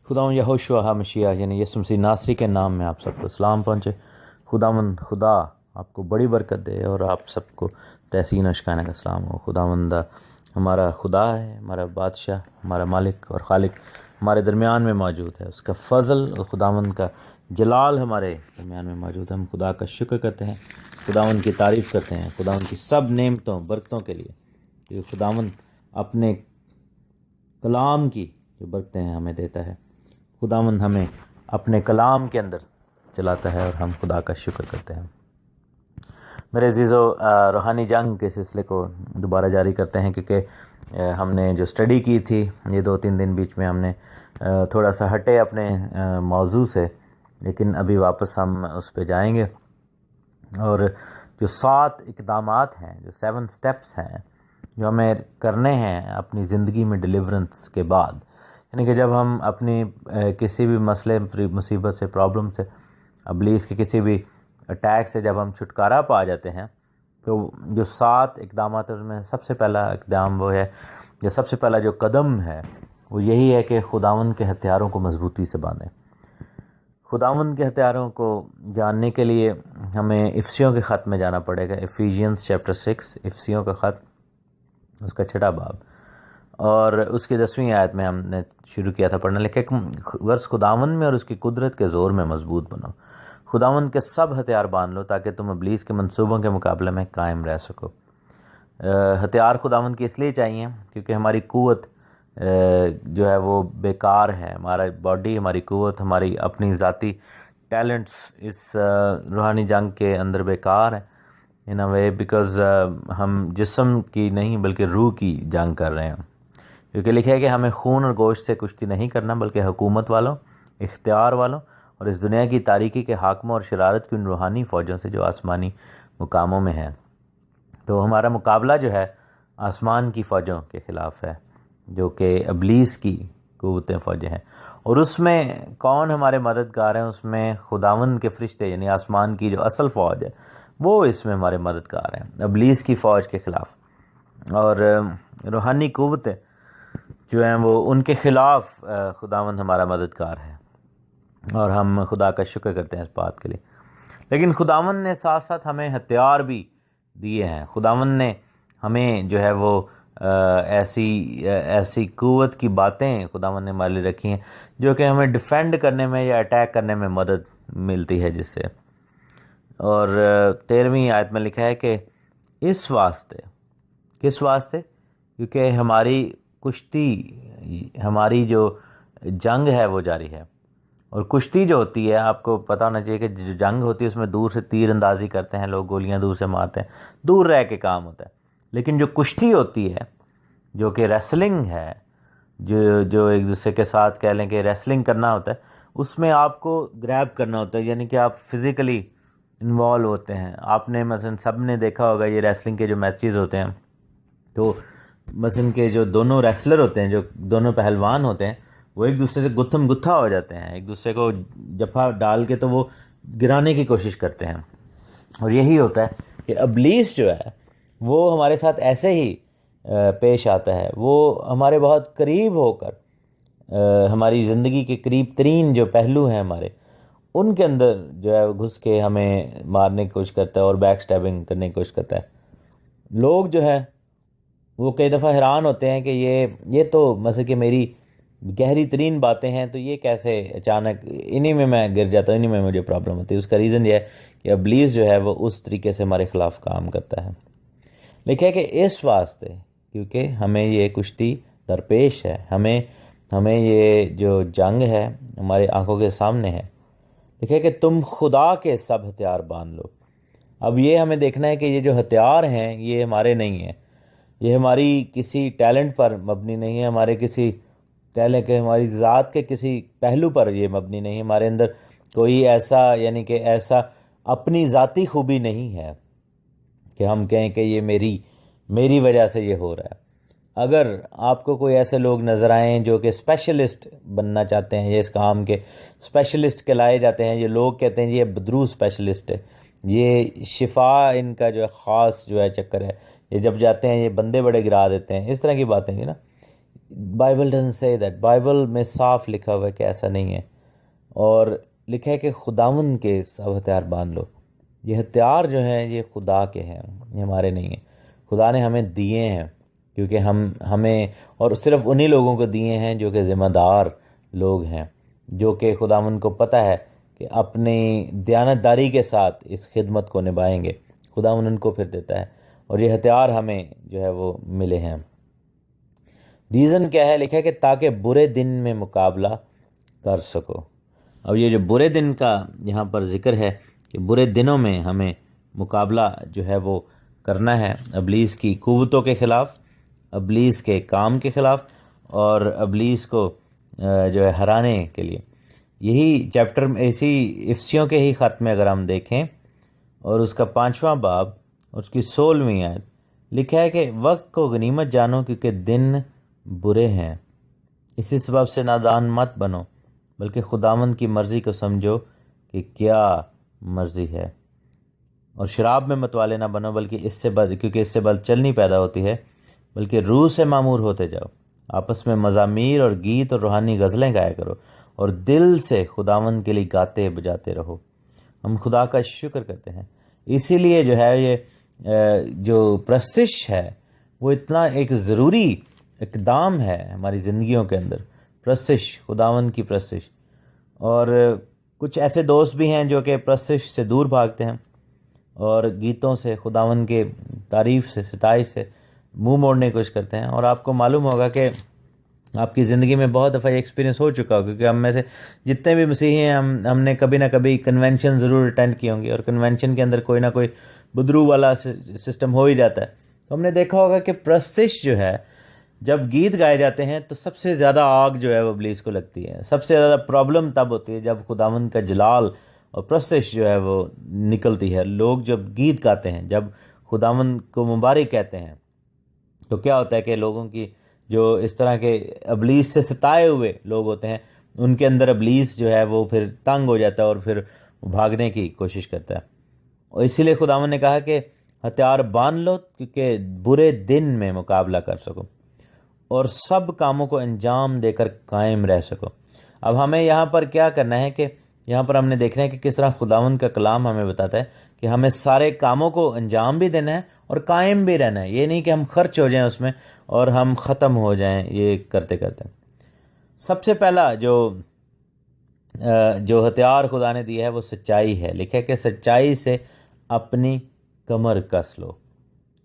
خداوند یہوشوا مشیح یعنی یسوع مسیح ناصری کے نام میں آپ سب کو سلام پہنچے۔ خداوند خدا آپ کو بڑی برکت دے اور آپ سب کو تحسین و شکانہ کا سلام ہو۔ خداوند ہمارا خدا ہے، ہمارا بادشاہ، ہمارا مالک اور خالق ہمارے درمیان میں موجود ہے۔ اس کا فضل اور خداوند کا جلال ہمارے درمیان میں موجود ہے۔ ہم خدا کا شکر کرتے ہیں، خداوند کی تعریف کرتے ہیں، خداوند کی سب نعمتوں برکتوں کے لیے، کہ خداوند اپنے کلام کی جو برکتیں ہیں ہمیں دیتا ہے۔ خداوند ہمیں اپنے کلام کے اندر چلاتا ہے اور ہم خدا کا شکر کرتے ہیں۔ میرے عزیزو، روحانی جنگ کے سلسلے کو دوبارہ جاری کرتے ہیں، کیونکہ ہم نے جو اسٹڈی کی تھی یہ 2-3 دن بیچ میں ہم نے تھوڑا سا ہٹے اپنے موضوع سے، لیکن ابھی واپس ہم اس پہ جائیں گے۔ اور جو 7 اقدامات ہیں، جو 7 سٹیپس ہیں جو ہمیں کرنے ہیں اپنی زندگی میں ڈیلیورنس کے بعد، یعنی کہ جب ہم اپنی کسی بھی مسئلے، مصیبت سے، پرابلم سے، ابلیس کے کسی بھی اٹیک سے جب ہم چھٹکارا پا جاتے ہیں، تو جو 7 اقدامات ہیں اس میں سب سے پہلا اقدام وہ ہے، یا سب سے پہلا جو قدم ہے وہ یہی ہے کہ خداوند کے ہتھیاروں کو مضبوطی سے باندھیں۔ خداوند کے ہتھیاروں کو جاننے کے لیے ہمیں افسیوں کے خط میں جانا پڑے گا۔ ایفیشینز چیپٹر 6، افسیوں کا خط، اس کا 6واں باب اور اس کی 10ویں آیت میں ہم نے شروع کیا تھا پڑھنا، لکھا ورس خداوند میں اور اس کی قدرت کے زور میں مضبوط بنو۔ خداوند کے سب ہتھیار باندھ لو تاکہ تم ابلیس کے منصوبوں کے مقابلے میں قائم رہ سکو۔ ہتھیار خداوند کی اس لیے چاہیے کیونکہ ہماری قوت جو ہے وہ بیکار ہے۔ ہمارا باڈی، ہماری قوت، ہماری اپنی ذاتی ٹیلنٹس اس روحانی جنگ کے اندر بیکار ہیں، ان اے وے، بیکاز ہم جسم کی نہیں بلکہ روح کی جنگ کر رہے ہیں، کیونکہ لکھا ہے کہ ہمیں خون اور گوشت سے کشتی نہیں کرنا بلکہ حکومت والوں، اختیار والوں اور اس دنیا کی تاریکی کے حاکموں اور شرارت کی ان روحانی فوجوں سے جو آسمانی مقاموں میں ہیں۔ تو ہمارا مقابلہ جو ہے آسمان کی فوجوں کے خلاف ہے، جو کہ ابلیس کی قوتیں فوجیں ہیں۔ اور اس میں کون ہمارے مددگار ہیں؟ اس میں خداوند کے فرشتے، یعنی آسمان کی جو اصل فوج ہے وہ اس میں ہمارے مددگار ہیں ابلیس کی فوج کے خلاف۔ اور روحانی قوتیں جو ہیں وہ ان کے خلاف خداوند ہمارا مددگار ہے، اور ہم خدا کا شکر کرتے ہیں اس بات کے لیے۔ لیکن خداوند نے ساتھ ساتھ ہمیں ہتھیار بھی دیے ہیں۔ خداوند نے ہمیں جو ہے وہ ایسی قوت کی باتیں خداوند نے ہمارے لیے رکھی ہیں جو کہ ہمیں ڈیفینڈ کرنے میں یا اٹیک کرنے میں مدد ملتی ہے جس سے۔ اور 13ویں آیت میں لکھا ہے کہ اس واسطے، کس واسطے؟ کیونکہ ہماری کشتی، ہماری جو جنگ ہے وہ جاری ہے۔ اور کشتی جو ہوتی ہے، آپ کو پتہ ہونا چاہیے کہ جو جنگ ہوتی ہے اس میں دور سے تیر اندازی کرتے ہیں لوگ، گولیاں دور سے مارتے ہیں، دور رہ کے کام ہوتا ہے۔ لیکن جو کشتی ہوتی ہے، جو کہ ریسلنگ ہے، جو ایک دوسرے کے ساتھ کہہ لیں کہ ریسلنگ کرنا ہوتا ہے، اس میں آپ کو گریب کرنا ہوتا ہے، یعنی کہ آپ فزیکلی انوالو ہوتے ہیں۔ آپ نے مثلا سب نے دیکھا ہوگا یہ ریسلنگ کے جو میچز ہوتے ہیں، تو مثلا کے جو دونوں ریسلر ہوتے ہیں، جو دونوں پہلوان ہوتے ہیں، وہ ایک دوسرے سے گتھم گتھا ہو جاتے ہیں، ایک دوسرے کو جفا ڈال کے تو وہ گرانے کی کوشش کرتے ہیں۔ اور یہی ہوتا ہے کہ ابلیس جو ہے وہ ہمارے ساتھ ایسے ہی پیش آتا ہے، وہ ہمارے بہت قریب ہو کر ہماری زندگی کے قریب ترین جو پہلو ہیں ہمارے، ان کے اندر جو ہے گھس کے ہمیں مارنے کی کوشش کرتا ہے اور بیک سٹیبنگ کرنے کی کوشش کرتا ہے۔ لوگ جو ہے وہ کئی دفعہ حیران ہوتے ہیں کہ یہ تو مثلا کہ میری گہری ترین باتیں ہیں، تو یہ کیسے اچانک انہی میں گر جاتا ہوں، انہی میں مجھے پرابلم ہوتی ہے۔ اس کا ریزن یہ ہے کہ ابلیس جو ہے وہ اس طریقے سے ہمارے خلاف کام کرتا ہے۔ لکھا ہے کہ اس واسطے، کیونکہ ہمیں یہ کشتی درپیش ہے، ہمیں یہ جو جنگ ہے ہمارے آنکھوں کے سامنے ہے۔ لکھا ہے کہ تم خدا کے سب ہتھیار باندھ لو۔ اب یہ ہمیں دیکھنا ہے کہ یہ جو ہتھیار ہیں یہ ہمارے نہیں ہیں، یہ ہماری کسی ٹیلنٹ پر مبنی نہیں ہے، ہمارے کسی کہہ لیں کہ ہماری ذات کے کسی پہلو پر یہ مبنی نہیں ہے، ہمارے اندر کوئی ایسا یعنی کہ ایسا اپنی ذاتی خوبی نہیں ہے کہ ہم کہیں کہ یہ میری وجہ سے یہ ہو رہا ہے۔ اگر آپ کو کوئی ایسے لوگ نظر آئیں جو کہ اسپیشلسٹ بننا چاہتے ہیں، یہ اس کام کے اسپیشلسٹ کہلائے جاتے ہیں، یہ لوگ کہتے ہیں یہ بدرو اسپیشلسٹ ہے، یہ شفا ان کا جو ہے خاص جو ہے چکر ہے، یہ جب جاتے ہیں یہ بندے بڑے گرا دیتے ہیں، اس طرح کی باتیں ہیں نا، بائبل ڈزنٹ سے دیٹ. بائبل میں صاف لکھا ہوا ہے کہ ایسا نہیں ہے، اور لکھا ہے کہ خداوند کے سب ہتھیار باندھ لو. یہ ہتھیار جو ہیں یہ خدا کے ہیں، یہ ہمارے نہیں ہیں. خدا نے ہمیں دیے ہیں کیونکہ ہمیں اور صرف انہی لوگوں کو دیے ہیں جو کہ ذمہ دار لوگ ہیں، جو کہ خداوند کو پتہ ہے کہ اپنی دیانتداری کے ساتھ اس خدمت کو نبھائیں گے. خداوند ان کو پھر دیتا ہے، اور یہ ہتھیار ہمیں جو ہے وہ ملے ہیں. ریزن کیا ہے؟ لکھا ہے کہ تاکہ برے دن میں مقابلہ کر سکو. اب یہ جو برے دن کا یہاں پر ذکر ہے کہ برے دنوں میں ہمیں مقابلہ جو ہے وہ کرنا ہے ابلیس کی قوتوں کے خلاف، ابلیس کے کام کے خلاف، اور ابلیس کو جو ہے ہرانے کے لیے. یہی چیپٹر اسی افسیوں کے ہی خط میں اگر ہم دیکھیں اور اس کا 5واں باب اور اس کی 16ویں آیت، لکھا ہے کہ وقت کو غنیمت جانو کیونکہ دن برے ہیں. اسی سبب سے نادان مت بنو بلکہ خداوند کی مرضی کو سمجھو کہ کیا مرضی ہے. اور شراب میں متوالے نہ بنو بلکہ کیونکہ اس سے بد چلنی پیدا ہوتی ہے، بلکہ روح سے معمور ہوتے جاؤ. آپس میں مزامیر اور گیت اور روحانی غزلیں گایا کرو اور دل سے خداوند کے لیے گاتے بجاتے رہو. ہم خدا کا شکر کرتے ہیں. اسی لیے جو ہے یہ جو پرستش ہے وہ اتنا ایک ضروری اقدام ہے ہماری زندگیوں کے اندر. پرستش، خداوند کی پرستش. اور کچھ ایسے دوست بھی ہیں جو کہ پرستش سے دور بھاگتے ہیں اور گیتوں سے، خداوند کے تعریف سے، ستائش سے منہ موڑنے کی کوشش کرتے ہیں. اور آپ کو معلوم ہوگا کہ آپ کی زندگی میں بہت دفعہ یہ ایکسپیرینس ہو چکا ہوگا کہ ہم میں سے جتنے بھی مسیحی ہیں ہم نے کبھی نہ کبھی کنونشن ضرور اٹینڈ کی ہوں گی، اور کنونشن کے اندر کوئی نہ کوئی بدرو والا سسٹم ہو ہی جاتا ہے. تو ہم نے دیکھا ہوگا کہ پرستش جو ہے جب گیت گائے جاتے ہیں تو سب سے زیادہ آگ جو ہے وہ ابلیس کو لگتی ہے. سب سے زیادہ پرابلم تب ہوتی ہے جب خداوند کا جلال اور پرستش جو ہے وہ نکلتی ہے. لوگ جب گیت گاتے ہیں، جب خداوند کو مبارک کہتے ہیں، تو کیا ہوتا ہے کہ لوگوں کی جو اس طرح کے ابلیس سے ستائے ہوئے لوگ ہوتے ہیں ان کے اندر ابلیس جو ہے وہ پھر تنگ ہو جاتا ہے اور پھر بھاگنے کی کوشش کرتا ہے. اور اسی لیے خداوند نے کہا کہ ہتھیار باندھ لو کیونکہ برے دن میں مقابلہ کر سکو اور سب کاموں کو انجام دے کر قائم رہ سکو. اب ہمیں یہاں پر کیا کرنا ہے کہ یہاں پر ہم نے دیکھنا ہے کہ کس طرح خداوند کا کلام ہمیں بتاتا ہے کہ ہمیں سارے کاموں کو انجام بھی دینا ہے اور قائم بھی رہنا ہے. یہ نہیں کہ ہم خرچ ہو جائیں اس میں اور ہم ختم ہو جائیں یہ کرتے کرتے. سب سے پہلا جو ہتھیار خدا نے دیا ہے وہ سچائی ہے. لکھا ہے کہ سچائی سے اپنی کمر کس لو.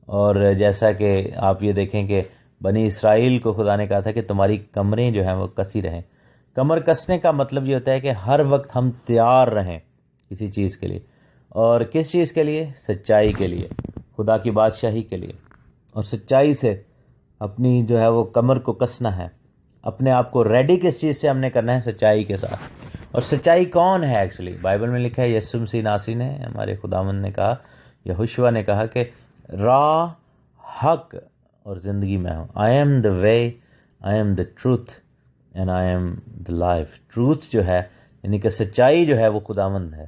اور جیسا کہ آپ یہ دیکھیں کہ بنی اسرائیل کو خدا نے کہا تھا کہ تمہاری کمریں جو ہیں وہ کسی رہیں. کمر کسنے کا مطلب یہ ہوتا ہے کہ ہر وقت ہم تیار رہیں کسی چیز کے لیے. اور کس چیز کے لیے؟ سچائی کے لیے، خدا کی بادشاہی کے لیے. اور سچائی سے اپنی جو ہے وہ کمر کو کسنا ہے. اپنے آپ کو ریڈی کس چیز سے ہم نے کرنا ہے؟ سچائی کے ساتھ. اور سچائی کون ہے ایکچولی؟ بائبل میں لکھا ہے یسوع مسیح ناصری نے، ہمارے خداوند نے کہا، یہوشوا نے کہا کہ راہ، حق اور زندگی میں ہوں. I am the way, I am the truth and I am the life. Truth جو ہے یعنی کہ سچائی جو ہے وہ خداوند ہے،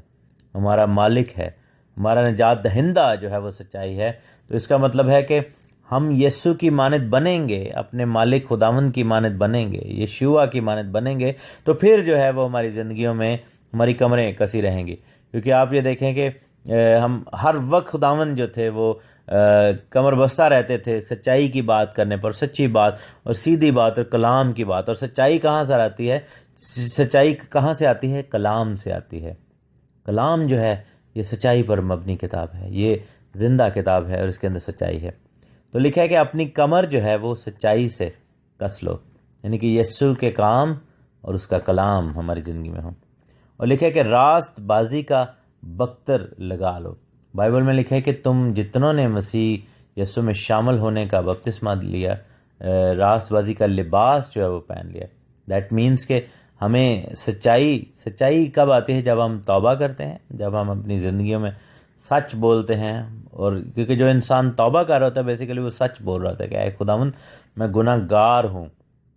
ہمارا مالک ہے، ہمارا نجات دہندہ جو ہے وہ سچائی ہے. تو اس کا مطلب ہے کہ ہم یسوع کی مانند بنیں گے، اپنے مالک خداوند کی مانند بنیں گے، یشوع کی مانند بنیں گے، تو پھر جو ہے وہ ہماری زندگیوں میں ہماری کمریں کسی رہیں گی. کیونکہ آپ یہ دیکھیں کہ ہم ہر وقت خداوند جو تھے وہ کمر بستہ رہتے تھے سچائی کی بات کرنے پر. سچی بات اور سیدھی بات اور کلام کی بات. اور سچائی کہاں سے آتی ہے؟ سچائی کہاں سے آتی ہے؟ کلام سے آتی ہے. کلام جو ہے یہ سچائی پر مبنی کتاب ہے، یہ زندہ کتاب ہے اور اس کے اندر سچائی ہے. تو لکھا ہے کہ اپنی کمر جو ہے وہ سچائی سے کس لو، یعنی کہ یسوع کے کام اور اس کا کلام ہماری زندگی میں ہوں. اور لکھا ہے کہ راست بازی کا بختر لگا لو. بائبل میں لکھا ہے کہ تم جتنوں نے مسیح یسوع میں شامل ہونے کا بپتسمہ لیا، راست بازی کا لباس جو ہے وہ پہن لیا. دیٹ مینس کہ ہمیں سچائی کب آتی ہے؟ جب ہم توبہ کرتے ہیں، جب ہم اپنی زندگیوں میں سچ بولتے ہیں. اور کیونکہ جو انسان توبہ کر رہا ہوتا ہے بیسیکلی وہ سچ بول رہا ہوتا ہے کہ اے خداوند میں گناہ گار ہوں،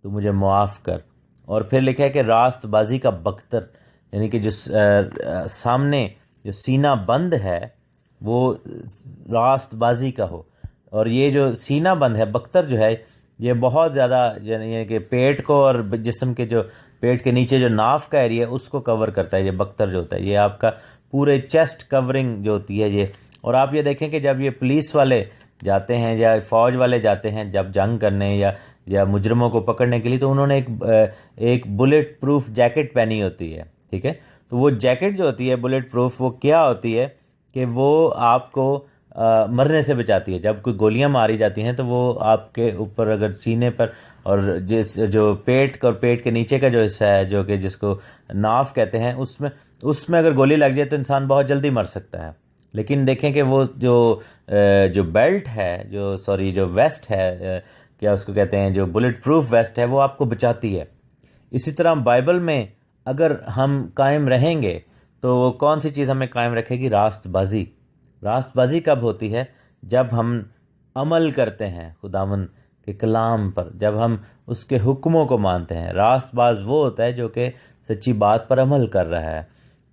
تو مجھے معاف کر. اور پھر لکھا ہے کہ راست بازی کا بختر، یعنی کہ جو سامنے جو سینہ بند ہے وہ راست بازی کا ہو. اور یہ جو سینہ بند ہے، بختر جو ہے یہ بہت زیادہ یعنی کہ پیٹ کو اور جسم کے جو پیٹ کے نیچے جو ناف کا ایریا ہے اس کو کور کرتا ہے یہ بختر جو ہوتا ہے. یہ آپ کا پورے چیسٹ کورنگ جو ہوتی ہے یہ. اور آپ یہ دیکھیں کہ جب یہ پولیس والے جاتے ہیں یا فوج والے جاتے ہیں جب جنگ کرنے یا مجرموں کو پکڑنے کے لیے، تو انہوں نے ایک بلٹ پروف جیکٹ پہنی ہوتی ہے. ٹھیک ہے، تو وہ جیکٹ جو ہوتی ہے بلٹ پروف، وہ کیا ہوتی ہے کہ وہ آپ کو مرنے سے بچاتی ہے. جب کوئی گولیاں ماری جاتی ہیں تو وہ آپ کے اوپر اگر سینے پر اور جو پیٹ اور پیٹ کے نیچے کا جو حصہ ہے جو کہ جس کو ناف کہتے ہیں، اس میں اگر گولی لگ جائے تو انسان بہت جلدی مر سکتا ہے. لیکن دیکھیں کہ وہ جو بیلٹ ہے جو ویسٹ ہے، کیا اس کو کہتے ہیں، جو بلٹ پروف ویسٹ ہے، وہ آپ کو بچاتی ہے. اسی طرح بائبل میں اگر ہم قائم رہیں گے تو وہ کون سی چیز ہمیں قائم رکھے گی؟ راست بازی. راست بازی کب ہوتی ہے؟ جب ہم عمل کرتے ہیں خداوند کے کلام پر، جب ہم اس کے حکموں کو مانتے ہیں. راست باز وہ ہوتا ہے جو کہ سچی بات پر عمل کر رہا ہے.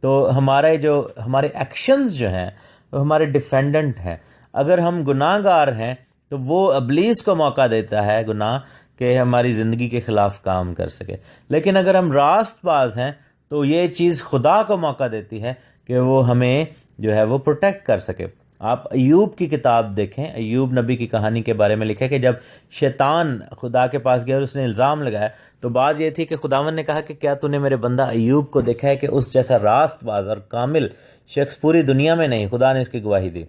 تو ہمارے ایکشنز جو ہیں وہ ہمارے ڈیفینڈنٹ ہیں. اگر ہم گناہ گار ہیں تو وہ ابلیس کو موقع دیتا ہے گناہ کہ ہماری زندگی کے خلاف کام کر سکے. لیکن اگر ہم راست باز ہیں تو یہ چیز خدا کو موقع دیتی ہے کہ وہ ہمیں جو ہے وہ پروٹیکٹ کر سکے. آپ ایوب کی کتاب دیکھیں، ایوب نبی کی کہانی کے بارے میں لکھا ہے کہ جب شیطان خدا کے پاس گیا اور اس نے الزام لگایا تو بات یہ تھی کہ خداوند نے کہا کہ کیا تو نے میرے بندہ ایوب کو دیکھا ہے کہ اس جیسا راست باز اور کامل شخص پوری دنیا میں نہیں. خدا نے اس کی گواہی دی.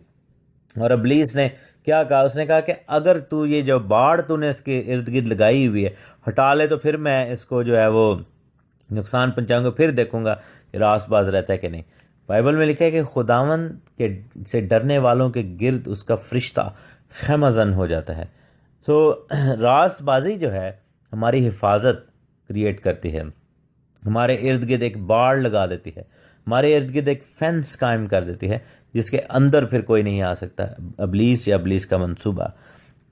اور ابلیس نے کیا کہا؟ اس نے کہا کہ اگر تو یہ جو باڑ تو نے اس کے ارد گرد لگائی ہوئی ہے ہٹا لے تو پھر میں اس کو جو ہے وہ نقصان پہنچاؤں گا، پھر دیکھوں گا کہ راست باز رہتا ہے کہ نہیں. بائبل میں لکھا ہے کہ خداوند کے سے ڈرنے والوں کے گرد اس کا فرشتہ خیمہ زن ہو جاتا ہے. سو راست بازی جو ہے ہماری حفاظت کریٹ کرتی ہے، ہمارے ارد گرد ایک باڑ لگا دیتی ہے، ہمارے ارد گرد ایک فینس قائم کر دیتی ہے جس کے اندر پھر کوئی نہیں آ سکتا، ابلیس یا ابلیس کا منصوبہ.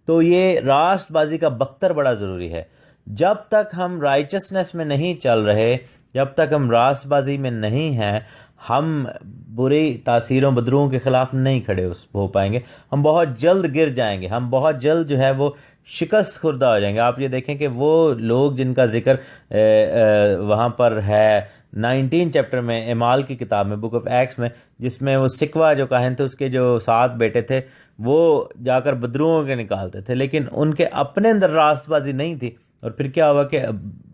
تو یہ راست بازی کا بختر بڑا ضروری ہے. جب تک ہم رائچسنس میں نہیں چل رہے، جب تک ہم راست بازی میں نہیں ہیں، ہم بری تاثیروں بدروؤں کے خلاف نہیں کھڑے ہو پائیں گے. ہم بہت جلد گر جائیں گے، ہم بہت جلد جو ہے وہ شکست خوردہ ہو جائیں گے. آپ یہ دیکھیں کہ وہ لوگ جن کا ذکر وہاں پر ہے 19 چیپٹر میں، اعمال کی کتاب میں، بک آف ایکس میں، جس میں وہ سکوہ جو کاہن تھے اس کے جو 7 بیٹے تھے وہ جا کر بدروؤں کے نکالتے تھے، لیکن ان کے اپنے اندر راست بازی نہیں تھی. اور پھر کیا ہوا کہ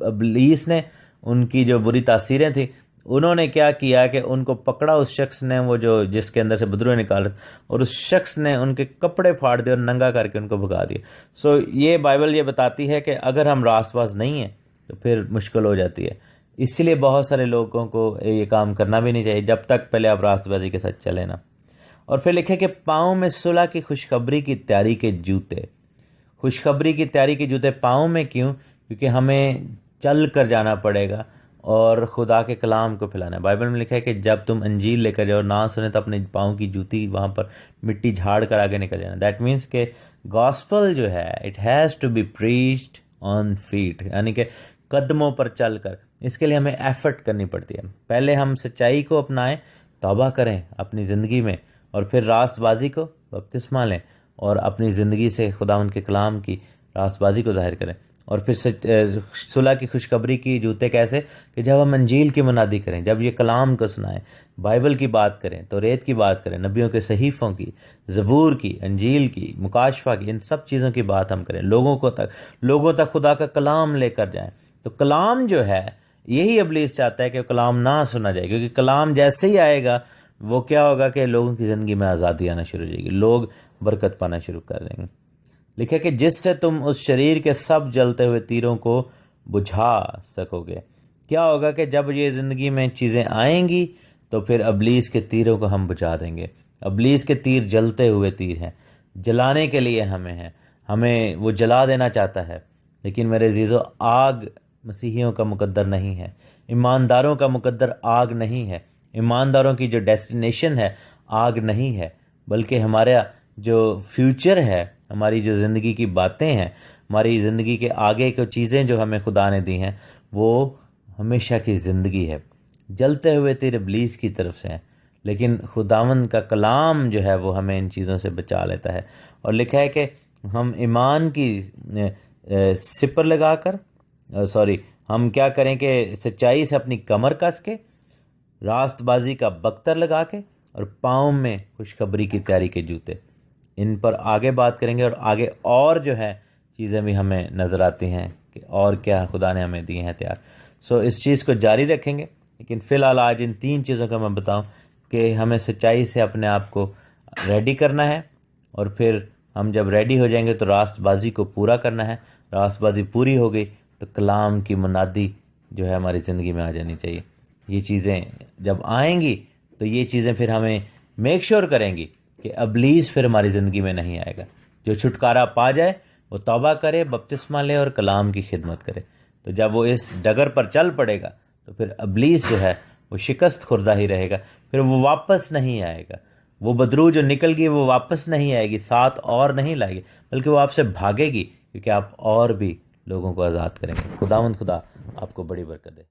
ابلیس نے ان کی جو بری تاثیریں تھیں انہوں نے کیا کیا کہ ان کو پکڑا، اس شخص نے وہ جس کے اندر سے بدرویں نکالے، اور اس شخص نے ان کے کپڑے پھاڑ دیے اور ننگا کر کے ان کو بھگا دیا. سو یہ بائبل یہ بتاتی ہے کہ اگر ہم راست باز نہیں ہیں تو پھر مشکل ہو جاتی ہے. اسی لیے بہت سارے لوگوں کو یہ کام کرنا بھی نہیں چاہیے جب تک پہلے آپ راست بازی کے ساتھ چلیں نا. اور پھر لکھے کہ پاؤں میں صلح کی خوشخبری کی تیاری کے جوتے. خوشخبری کی تیاری کے جوتے پاؤں میں کیوں؟ کیونکہ ہمیں چل کر جانا پڑے گا اور خدا کے کلام کو پھیلانا ہے. بائبل میں لکھا ہے کہ جب تم انجیل لے کر جاؤ نہ سنیں تو اپنے پاؤں کی جوتی وہاں پر مٹی جھاڑ کر آگے نکل جانا. دیٹ مینس کہ گاسپل جو ہے it has to be preached on feet, یعنی کہ قدموں پر چل کر. اس کے لیے ہمیں ایفرٹ کرنی پڑتی ہے. پہلے ہم سچائی کو اپنائیں، توبہ کریں اپنی زندگی میں، اور پھر راست بازی کو بپتسمہ لیں اور اپنی زندگی سے خداوند کے کلام کی راست بازی کو ظاہر کریں. اور پھر صلح کی خوشخبری کی جوتے کیسے؟ کہ جب ہم انجیل کی منادی کریں، جب یہ کلام کو سنائیں، بائبل کی بات کریں، توریت کی بات کریں، نبیوں کے صحیفوں کی، زبور کی، انجیل کی، مکاشفہ کی، ان سب چیزوں کی بات ہم کریں، لوگوں تک خدا کا کلام لے کر جائیں. تو کلام جو ہے یہی ابلیس چاہتا ہے کہ کلام نہ سنا جائے، کیونکہ کلام جیسے ہی آئے گا وہ کیا ہوگا کہ لوگوں کی زندگی میں آزادی آنا شروع ہو جائے گی، لوگ برکت پانا شروع کر دیں گے. لکھے کہ جس سے تم اس شریر کے سب جلتے ہوئے تیروں کو بجھا سکو گے. کیا ہوگا کہ جب یہ زندگی میں چیزیں آئیں گی تو پھر ابلیس کے تیروں کو ہم بجھا دیں گے. ابلیس کے تیر جلتے ہوئے تیر ہیں، جلانے کے لیے ہمیں وہ جلا دینا چاہتا ہے. لیکن میرے عزیزو، آگ مسیحیوں کا مقدر نہیں ہے، ایمانداروں کا مقدر آگ نہیں ہے. ایمانداروں کی جو ڈیسٹینیشن ہے آگ نہیں ہے، بلکہ ہمارا جو فیوچر ہے، ہماری جو زندگی کی باتیں ہیں، ہماری زندگی کے آگے کو چیزیں جو ہمیں خدا نے دی ہیں وہ ہمیشہ کی زندگی ہے. جلتے ہوئے تیر ابلیس کی طرف سے ہیں، لیکن خداوند کا کلام جو ہے وہ ہمیں ان چیزوں سے بچا لیتا ہے. اور لکھا ہے کہ ہم ایمان کی سپر لگا کر ہم کیا کریں کہ سچائی سے اپنی کمر کس کے، راست بازی کا بختر لگا کے، اور پاؤں میں خوشخبری کی تیاری کے جوتے. ان پر آگے بات کریں گے، اور آگے اور جو ہے چیزیں بھی ہمیں نظر آتی ہیں کہ اور کیا خدا نے ہمیں دی ہیں تیار. اس چیز کو جاری رکھیں گے. لیکن فی الحال آج ان 3 چیزوں کا میں بتاؤں کہ ہمیں سچائی سے اپنے آپ کو ریڈی کرنا ہے، اور پھر ہم جب ریڈی ہو جائیں گے تو راست بازی کو پورا کرنا ہے. راست بازی پوری ہو گئی تو کلام کی منادی جو ہے ہماری زندگی میں آ جانی چاہیے. یہ چیزیں جب آئیں گی تو یہ چیزیں پھر ہمیں میک شور کریں گی کہ ابلیس پھر ہماری زندگی میں نہیں آئے گا. جو چھٹکارا پا جائے وہ توبہ کرے، بپتسمہ لے اور کلام کی خدمت کرے. تو جب وہ اس ڈگر پر چل پڑے گا تو پھر ابلیس جو ہے وہ شکست خوردہ ہی رہے گا، پھر وہ واپس نہیں آئے گا. وہ بدرو جو نکل گئی وہ واپس نہیں آئے گی، ساتھ اور نہیں لائے گی، بلکہ وہ آپ سے بھاگے گی، کیونکہ آپ اور بھی لوگوں کو آزاد کریں گے. خداوند خدا آپ کو بڑی برکت دے.